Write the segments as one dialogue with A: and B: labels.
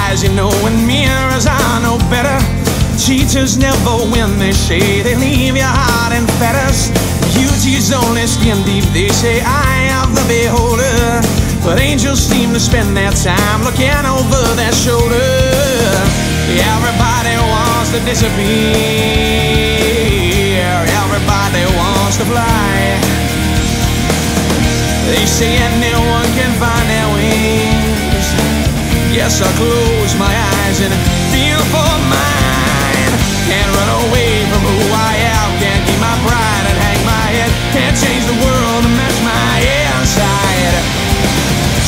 A: eyes, you know, and mirrors are no better. Cheaters never win, they say. They leave your heart in fetters. Beauty's only skin deep, they say. Eye of the beholder. But angels seem to spend their time looking over their shoulder. Everybody wants to disappear. Everybody wants to fly. They say anyone can find their wings. Yes, I'll close my eyes and feel for mine. Can't run away from who I am. Can't keep my pride and hang my head. Can't change the world to match my inside.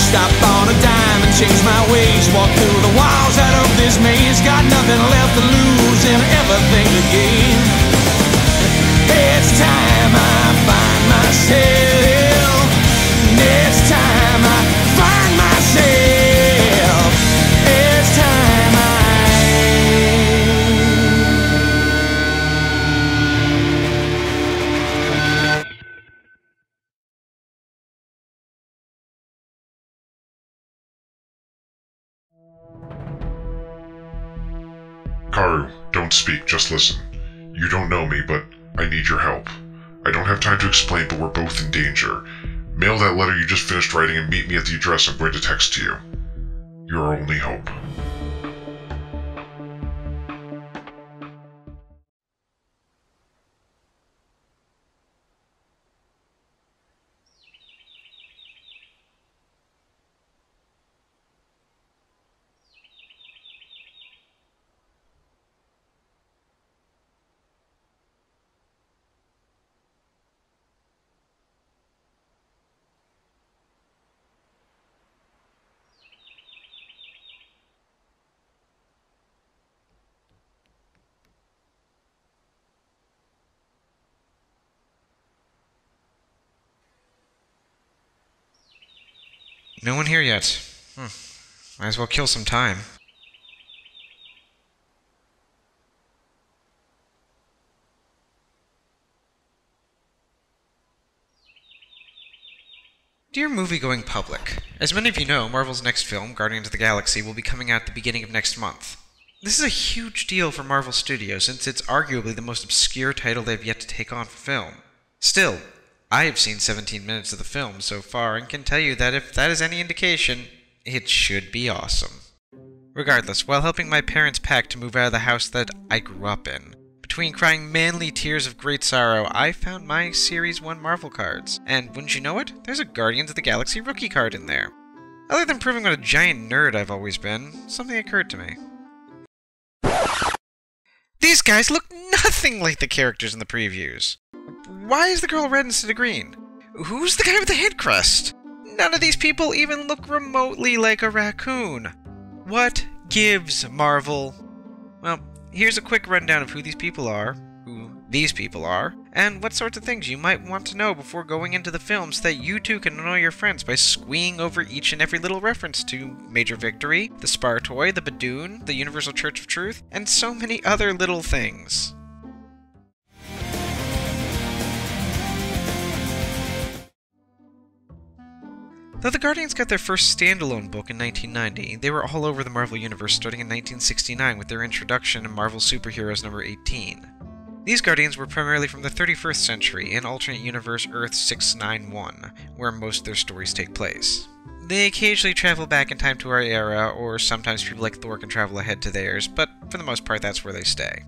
A: Stop on a dime and change my ways. Walk through the walls out of this maze. Got nothing left to lose and everything to gain. It's time I find myself. It's time I find myself. It's time
B: Karu, don't speak, just listen. You don't know me, but I need your help. I don't have time to explain, but we're both in danger. Mail that letter you just finished writing and meet me at the address I'm going to text to you. You're our only hope.
C: No one here yet. Might as well kill some time. Dear movie-going public, as many of you know, Marvel's next film, Guardians of the Galaxy, will be coming out at the beginning of next month. This is a huge deal for Marvel Studios, since it's arguably the most obscure title they've yet to take on for film. Still, I have seen 17 minutes of the film so far, and can tell you that if that is any indication, it should be awesome. Regardless, while helping my parents pack to move out of the house that I grew up in, between crying manly tears of great sorrow, I found my Series 1 Marvel cards. And wouldn't you know it, there's a Guardians of the Galaxy rookie card in there. Other than proving what a giant nerd I've always been, something occurred to me. These guys look nothing like the characters in the previews. Why is the girl red instead of green? Who's the guy with the head crest? None of these people even look remotely like a raccoon. What gives, Marvel? Well, here's a quick rundown of who these people are, and what sorts of things you might want to know before going into the film so that you too can annoy your friends by squeeing over each and every little reference to Major Victory, the Spar Toy, the Badoon, the Universal Church of Truth, and so many other little things. Though the Guardians got their first standalone book in 1990, they were all over the Marvel Universe starting in 1969 with their introduction in Marvel Superheroes number 18. These Guardians were primarily from the 31st century in alternate universe Earth 691, where most of their stories take place. They occasionally travel back in time to our era, or sometimes people like Thor can travel ahead to theirs, but for the most part that's where they stay.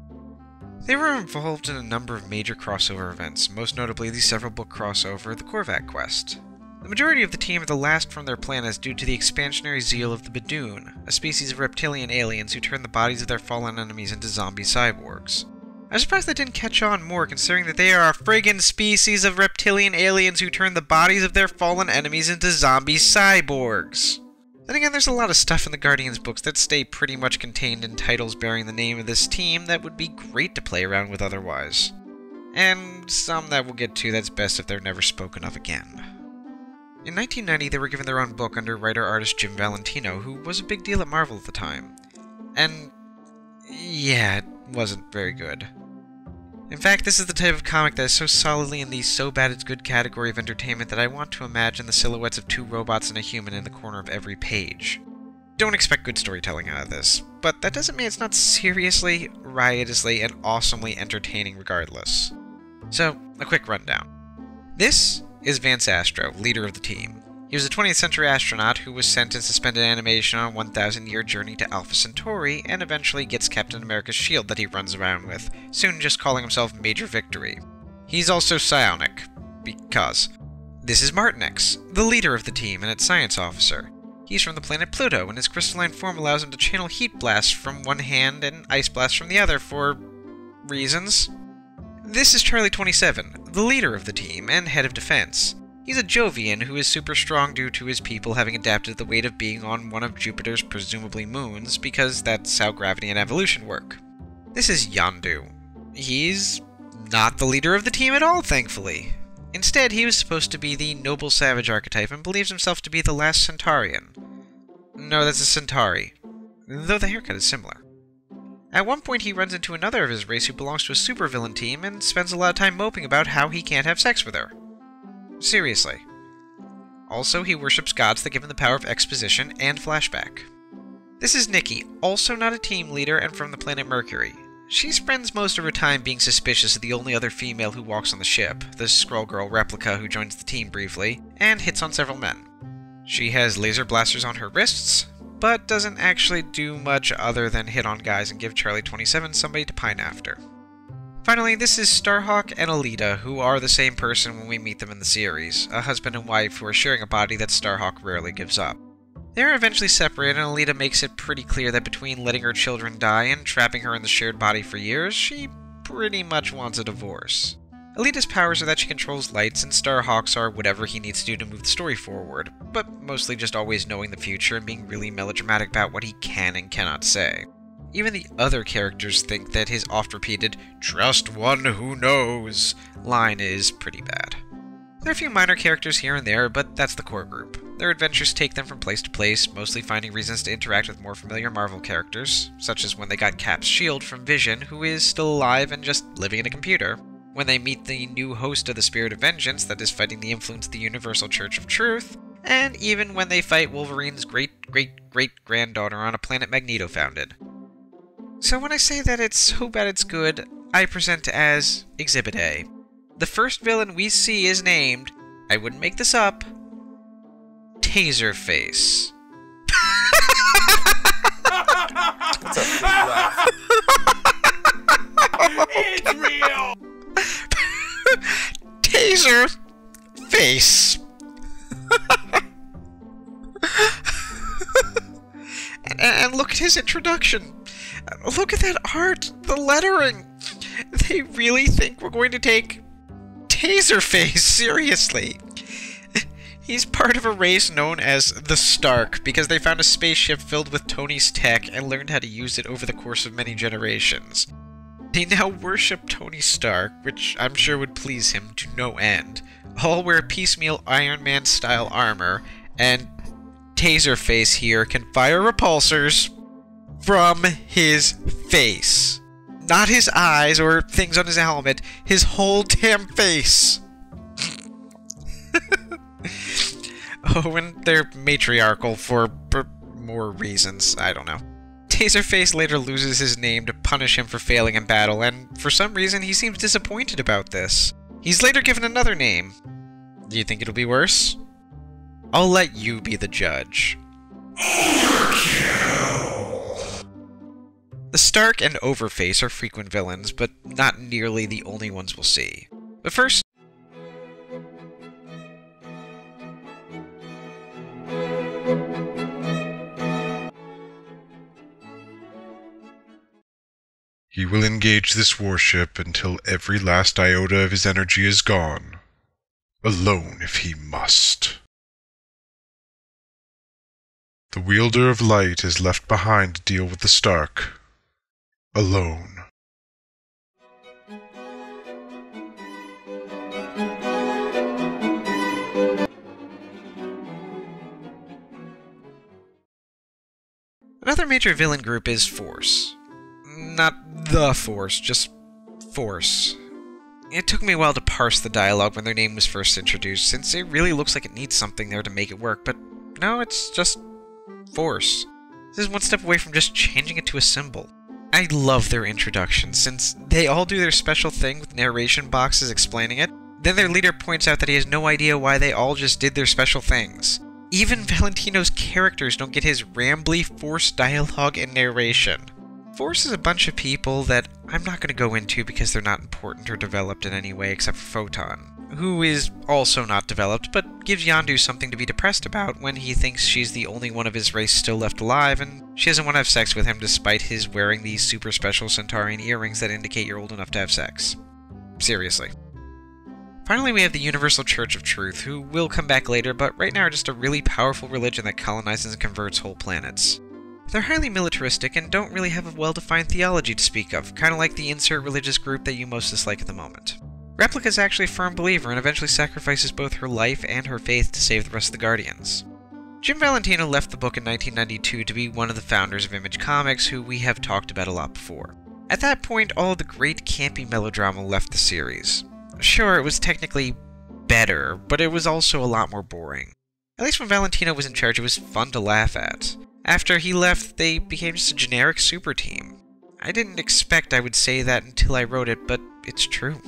C: They were involved in a number of major crossover events, most notably the several book crossover, The Korvac Quest. The majority of the team are the last from their planets due to the expansionary zeal of the Badoon, a species of reptilian aliens who turn the bodies of their fallen enemies into zombie cyborgs. I'm surprised that didn't catch on more, considering that they are a friggin' species of reptilian aliens who turn the bodies of their fallen enemies into zombie cyborgs. Then again, there's a lot of stuff in the Guardians books that stay pretty much contained in titles bearing the name of this team that would be great to play around with otherwise. And some that we'll get to that's best if they're never spoken of again. In 1990, they were given their own book under writer-artist Jim Valentino, who was a big deal at Marvel at the time. And yeah, it wasn't very good. In fact, this is the type of comic that is so solidly in the so bad it's good category of entertainment that I want to imagine the silhouettes of two robots and a human in the corner of every page. Don't expect good storytelling out of this, but that doesn't mean it's not seriously, riotously, and awesomely entertaining regardless. So, a quick rundown. This is Vance Astro, leader of the team. He was a 20th century astronaut who was sent in suspended animation on a 1,000-year journey to Alpha Centauri, and eventually gets Captain America's shield that he runs around with, soon just calling himself Major Victory. He's also psionic, because. This is Martinix, the leader of the team and its science officer. He's from the planet Pluto, and his crystalline form allows him to channel heat blasts from one hand and ice blasts from the other for reasons. This is Charlie 27, the leader of the team and head of defense. He's a Jovian who is super strong due to his people having adapted the weight of being on one of Jupiter's presumably moons, because that's how gravity and evolution work. This is Yondu. He's not the leader of the team at all, thankfully. Instead, he was supposed to be the noble savage archetype and believes himself to be the last Centaurian. No, that's a Centauri, though the haircut is similar. At one point, he runs into another of his race who belongs to a supervillain team and spends a lot of time moping about how he can't have sex with her. Seriously. Also, he worships gods that give him the power of exposition and flashback. This is Nikki, also not a team leader and from the planet Mercury. She spends most of her time being suspicious of the only other female who walks on the ship, the Skrull Girl replica who joins the team briefly, and hits on several men. She has laser blasters on her wrists, but doesn't actually do much other than hit on guys and give Charlie 27 somebody to pine after. Finally, this is Starhawk and Alita, who are the same person when we meet them in the series, a husband and wife who are sharing a body that Starhawk rarely gives up. They are eventually separated, and Alita makes it pretty clear that between letting her children die and trapping her in the shared body for years, she pretty much wants a divorce. Alita's powers are that she controls lights, and Starhawk's are whatever he needs to do to move the story forward, but mostly just always knowing the future and being really melodramatic about what he can and cannot say. Even the other characters think that his oft-repeated, "Trust one who knows" line is pretty bad. There are a few minor characters here and there, but that's the core group. Their adventures take them from place to place, mostly finding reasons to interact with more familiar Marvel characters, such as when they got Cap's shield from Vision, who is still alive and just living in a computer, when they meet the new host of the Spirit of Vengeance that is fighting the influence of the Universal Church of Truth, and even when they fight Wolverine's great-great-great-granddaughter on a planet Magneto founded. So when I say that it's so bad it's good, I present as Exhibit A. The first villain we see is named, I wouldn't make this up, Taserface.
D: It's a big laugh.
A: It's real!
C: Taserface. and look at his introduction. Look at that art, the lettering. They really think we're going to take Taserface seriously. He's part of a race known as the Stark because they found a spaceship filled with Tony's tech and learned how to use it over the course of many generations. They now worship Tony Stark, which I'm sure would please him to no end. All wear piecemeal Iron Man-style armor, and Taserface here can fire repulsors from his face. Not his eyes or things on his helmet, his whole damn face. Oh, and they're matriarchal for more reasons, I don't know. Taserface later loses his name to punish him for failing in battle, and for some reason he seems disappointed about this. He's later given another name. Do you think it'll be worse? I'll let you be the judge. Overkill! The Stark and Overface are frequent villains, but not nearly the only ones we'll see. But first,
B: He will engage this warship until every last iota of his energy is gone. Alone if he must. The wielder of light is left behind to deal with the Stark. Alone.
C: another major villain group is Force. Not the Force, just Force. It took me a while to parse the dialogue when their name was first introduced, since it really looks like it needs something there to make it work, but no, it's just Force. This is one step away from just changing it to a symbol. I love their introduction, since they all do their special thing with narration boxes explaining it. Then their leader points out that he has no idea why they all just did their special things. Even Valentino's characters don't get his rambly, forced dialogue and narration. Force is a bunch of people that I'm not going to go into because they're not important or developed in any way except for Photon, who is also not developed, but gives Yondu something to be depressed about when he thinks she's the only one of his race still left alive, and she doesn't want to have sex with him despite his wearing these super special Centaurian earrings that indicate you're old enough to have sex. Seriously. Finally, we have the Universal Church of Truth, who will come back later, but right now are just a really powerful religion that colonizes and converts whole planets. They're highly militaristic and don't really have a well-defined theology to speak of, kind of like the insert religious group that you most dislike at the moment. Replica is actually a firm believer and eventually sacrifices both her life and her faith to save the rest of the Guardians. Jim Valentino left the book in 1992 to be one of the founders of Image Comics, who we have talked about a lot before. At that point, all of the great campy melodrama left the series. Sure, it was technically better, but it was also a lot more boring. At least when Valentino was in charge, it was fun to laugh at. After he left, they became just a generic super team. I didn't expect I would say that until I wrote it, but it's true.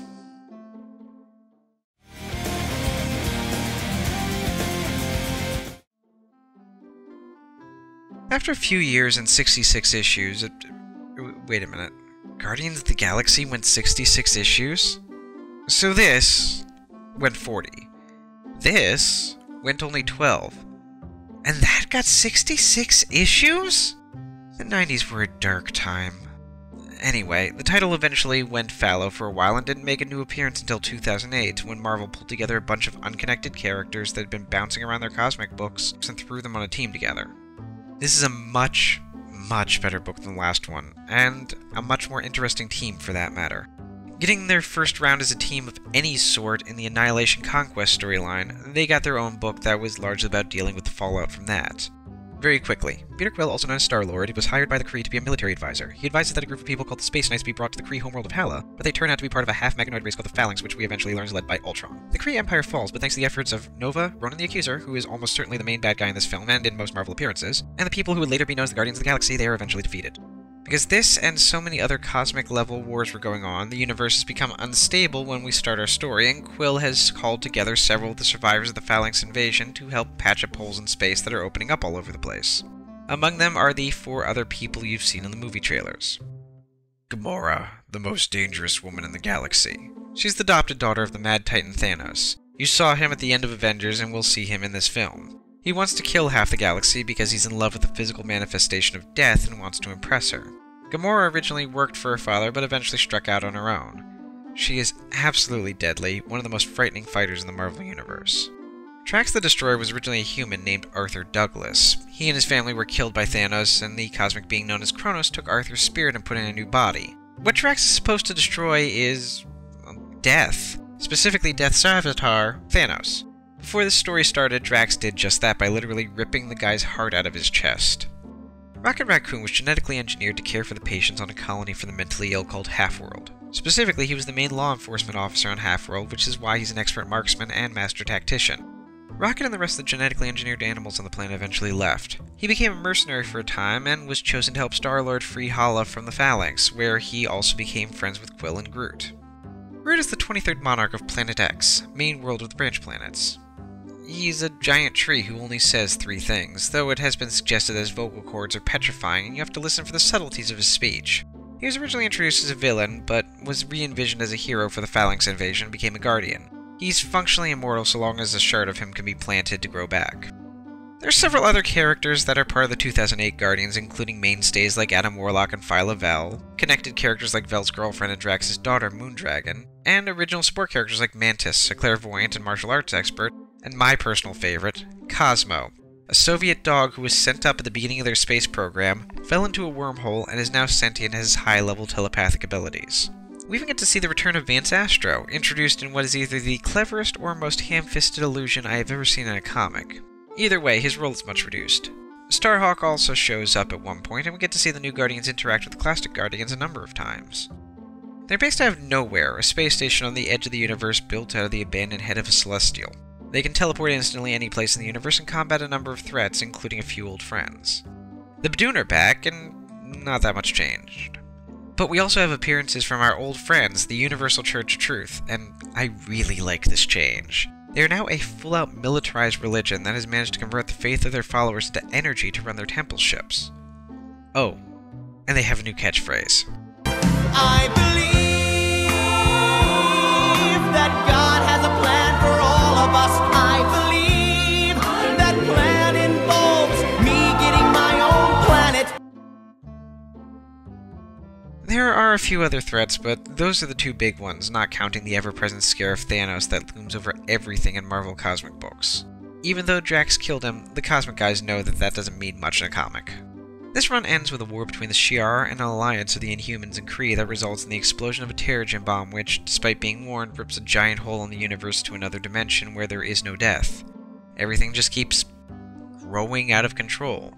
C: After a few years and 66 issues... Wait a minute. Guardians of the Galaxy went 66 issues? So this went 40. This went only 12. And that got 66 issues? The 90s were a dark time. Anyway, the title eventually went fallow for a while and didn't make a new appearance until 2008, when Marvel pulled together a bunch of unconnected characters that had been bouncing around their cosmic books and threw them on a team together. This is a much better book than the last one, and a much more interesting team for that matter. Getting their first round as a team of any sort in the Annihilation Conquest storyline, they got their own book that was largely about dealing with the fallout from that. Very quickly, Peter Quill, also known as Star-Lord, was hired by the Kree to be a military advisor. He advises that a group of people called the Space Knights be brought to the Kree homeworld of Hala, but they turn out to be part of a half-mechanoid race called the Phalanx, which we eventually learn is led by Ultron. The Kree Empire falls, but thanks to the efforts of Nova, Ronan the Accuser, who is almost certainly the main bad guy in this film and in most Marvel appearances, and the people who would later be known as the Guardians of the Galaxy, they are eventually defeated. Because this and so many other cosmic-level wars were going on, the universe has become unstable when we start our story, and Quill has called together several of the survivors of the Phalanx invasion to help patch up holes in space that are opening up all over the place. Among them are the 4 other people you've seen in the movie trailers. Gamora, the most dangerous woman in the galaxy. She's the adopted daughter of the Mad Titan Thanos. You saw him at the end of Avengers, and we'll see him in this film. He wants to kill half the galaxy because he's in love with the physical manifestation of death and wants to impress her. Gamora originally worked for her father, but eventually struck out on her own. She is absolutely deadly, one of the most frightening fighters in the Marvel Universe. Drax the Destroyer was originally a human named Arthur Douglas. He and his family were killed by Thanos, and the cosmic being known as Kronos took Arthur's spirit and put it in a new body. What Drax is supposed to destroy is... death. Specifically Death's avatar, Thanos. Before this story started, Drax did just that by literally ripping the guy's heart out of his chest. Rocket Raccoon was genetically engineered to care for the patients on a colony for the mentally ill called Half-World. Specifically, he was the main law enforcement officer on Half-World, which is why he's an expert marksman and master tactician. Rocket and the rest of the genetically engineered animals on the planet eventually left. He became a mercenary for a time and was chosen to help Star-Lord free Hala from the Phalanx, where he also became friends with Quill and Groot. Groot is the 23rd monarch of Planet X, main world of the branch planets. He's a giant tree who only says 3 things, though it has been suggested that his vocal cords are petrifying and you have to listen for the subtleties of his speech. He was originally introduced as a villain, but was re-envisioned as a hero for the Phalanx invasion and became a Guardian. He's functionally immortal so long as a shard of him can be planted to grow back. There are several other characters that are part of the 2008 Guardians, including mainstays like Adam Warlock and Phyla Vel, connected characters like Vel's girlfriend and Drax's daughter, Moondragon, and original support characters like Mantis, a clairvoyant and martial arts expert, and my personal favorite, Cosmo, a Soviet dog who was sent up at the beginning of their space program, fell into a wormhole, and is now sentient and has high-level telepathic abilities. We even get to see the return of Vance Astro, introduced in what is either the cleverest or most ham-fisted illusion I have ever seen in a comic. Either way, his role is much reduced. Starhawk also shows up at one point, and we get to see the new Guardians interact with the classic Guardians a number of times. They're based out of Nowhere, a space station on the edge of the universe built out of the abandoned head of a Celestial. They can teleport instantly any place in the universe and combat a number of threats, including a few old friends. The Badoon are back, and not that much changed. But we also have appearances from our old friends, the Universal Church of Truth, and I really like this change. They are now a full-out militarized religion that has managed to convert the faith of their followers into energy to run their temple ships. Oh, and they have a new catchphrase.
A: I believe that God has a plan for all of us. I believe that plan involves me getting my own planet.
C: There are a few other threats, but those are the two big ones, not counting the ever-present scare of Thanos that looms over everything in Marvel comic books. Even though Drax killed him, the Cosmic guys know that doesn't mean much in a comic. This run ends with a war between the Shi'ar and an alliance of the Inhumans and Kree that results in the explosion of a Terrigen bomb which, despite being warned, rips a giant hole in the universe to another dimension where there is no death. Everything just keeps growing out of control.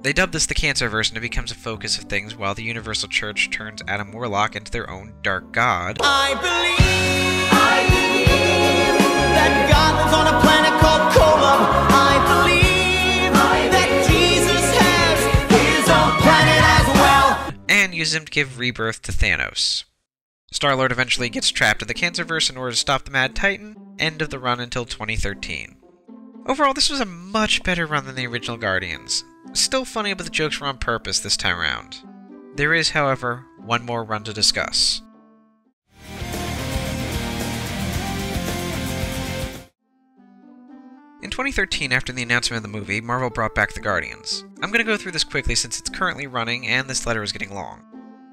C: They dub this the Cancerverse and it becomes a focus of things while the Universal Church turns Adam Warlock into their own dark god.
A: I believe that God lives on a planet called Kolob. I believe that Jesus has his own planet as well.
C: And use him to give rebirth to Thanos. Star-Lord eventually gets trapped in the Cancerverse in order to stop the Mad Titan. End of the run until 2013. Overall, this was a much better run than the original Guardians. Still funny, but the jokes were on purpose this time around. There is, however, one more run to discuss. In 2013, after the announcement of the movie, Marvel brought back the Guardians. I'm going to go through this quickly since it's currently running and this letter is getting long.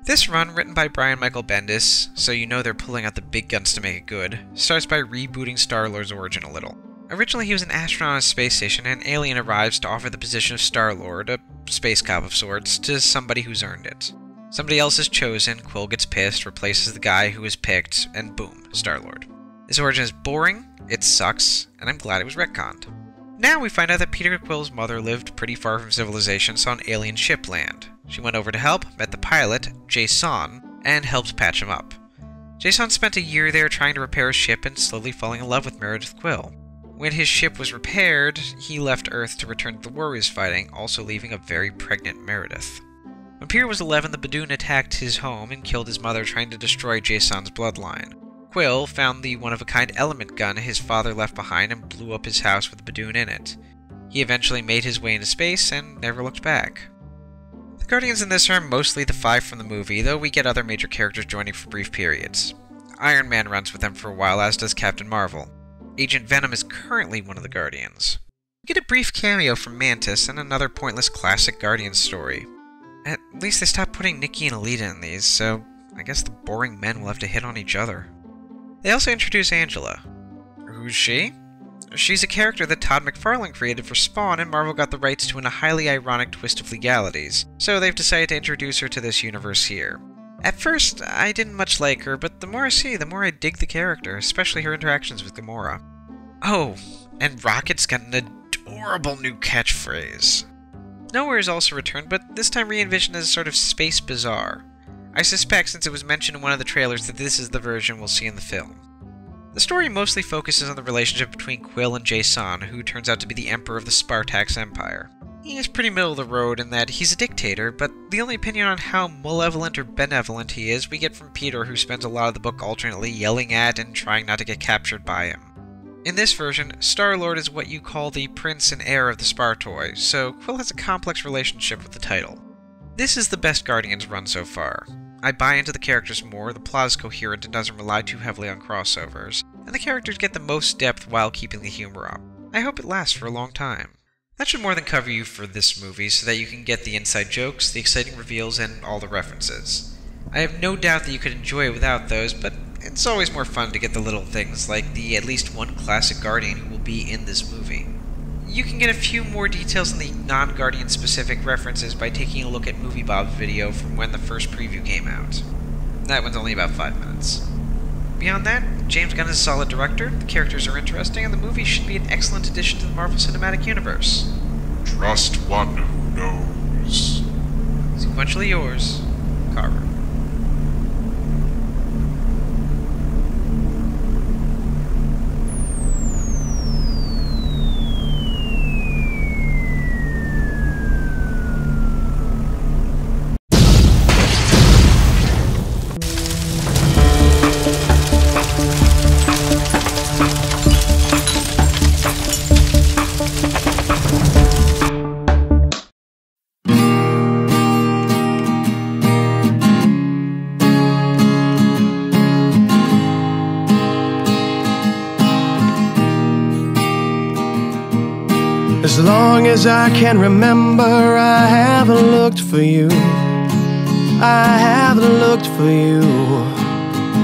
C: This run, written by Brian Michael Bendis, so you know they're pulling out the big guns to make it good, starts by rebooting Star-Lord's origin a little. Originally, he was an astronaut on a space station, and an alien arrives to offer the position of Star-Lord, a space cop of sorts, to somebody who's earned it. Somebody else is chosen, Quill gets pissed, replaces the guy who was picked, and boom, Star-Lord. This origin is boring, it sucks, and I'm glad it was retconned. Now we find out that Peter Quill's mother lived pretty far from civilization, saw an alien ship land. She went over to help, met the pilot, Jason, and helped patch him up. Jason spent a year there trying to repair his ship and slowly falling in love with Meredith Quill. When his ship was repaired, he left Earth to return to the war he was fighting, also leaving a very pregnant Meredith. When Peter was 11, the Badoon attacked his home and killed his mother, trying to destroy Jason's bloodline. Quill found the one-of-a-kind element gun his father left behind and blew up his house with the Badoon in it. He eventually made his way into space and never looked back. The Guardians in this are mostly the 5 from the movie, though we get other major characters joining for brief periods. Iron Man runs with them for a while, as does Captain Marvel. Agent Venom is currently one of the Guardians. We get a brief cameo from Mantis and another pointless classic Guardians story. At least they stopped putting Nikki and Alita in these, so I guess the boring men will have to hit on each other. They also introduce Angela. Who's she? She's a character that Todd McFarlane created for Spawn, and Marvel got the rights to in a highly ironic twist of legalities, so they've decided to introduce her to this universe here. At first, I didn't much like her, but the more I see, the more I dig the character, especially her interactions with Gamora. Oh, and Rocket's got an adorable new catchphrase. Nowhere is also returned, but this time re-envisioned as a sort of space bazaar. I suspect, since it was mentioned in one of the trailers, that this is the version we'll see in the film. The story mostly focuses on the relationship between Quill and Jason, who turns out to be the Emperor of the Spartax Empire. He is pretty middle of the road in that he's a dictator, but the only opinion on how malevolent or benevolent he is we get from Peter, who spends a lot of the book alternately yelling at and trying not to get captured by him. In this version, Star-Lord is what you call the prince and heir of the Spartoi, so Quill has a complex relationship with the title. This is the best Guardians run so far. I buy into the characters more, the plot is coherent and doesn't rely too heavily on crossovers, and the characters get the most depth while keeping the humor up. I hope it lasts for a long time. That should more than cover you for this movie so that you can get the inside jokes, the exciting reveals, and all the references. I have no doubt that you could enjoy it without those, but it's always more fun to get the little things like the at least one classic Guardian who will be in this movie. You can get a few more details on the non-Guardian specific references by taking a look at Movie Bob's video from when the first preview came out. That one's only about 5 minutes. Beyond that, James Gunn is a solid director, the characters are interesting, and the movie should be an excellent addition to the Marvel Cinematic Universe.
B: Trust one who knows.
C: Sequentially yours, Carver.
A: As long as I can remember, I haven't looked for you. I haven't looked for you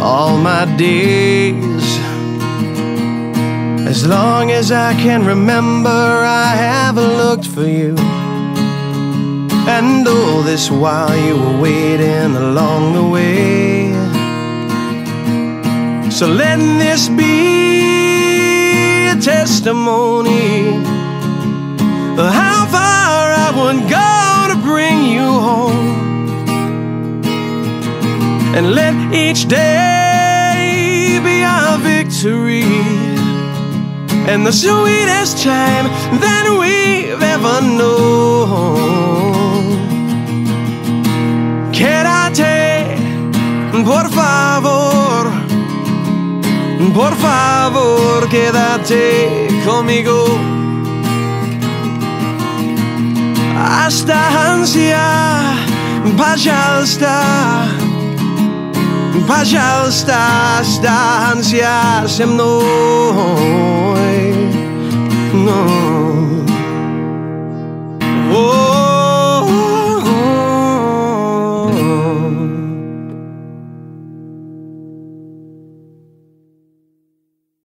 A: all my days. As long as I can remember, I haven't looked for you. And all this while you were waiting along the way. So let this be a testimony of how far I would go to bring you home. And let each day be our victory and the sweetest time that we've ever known. Quédate, por favor, por favor, quédate conmigo. Останься, пожалуйста, пожалуйста, останься со мной. No.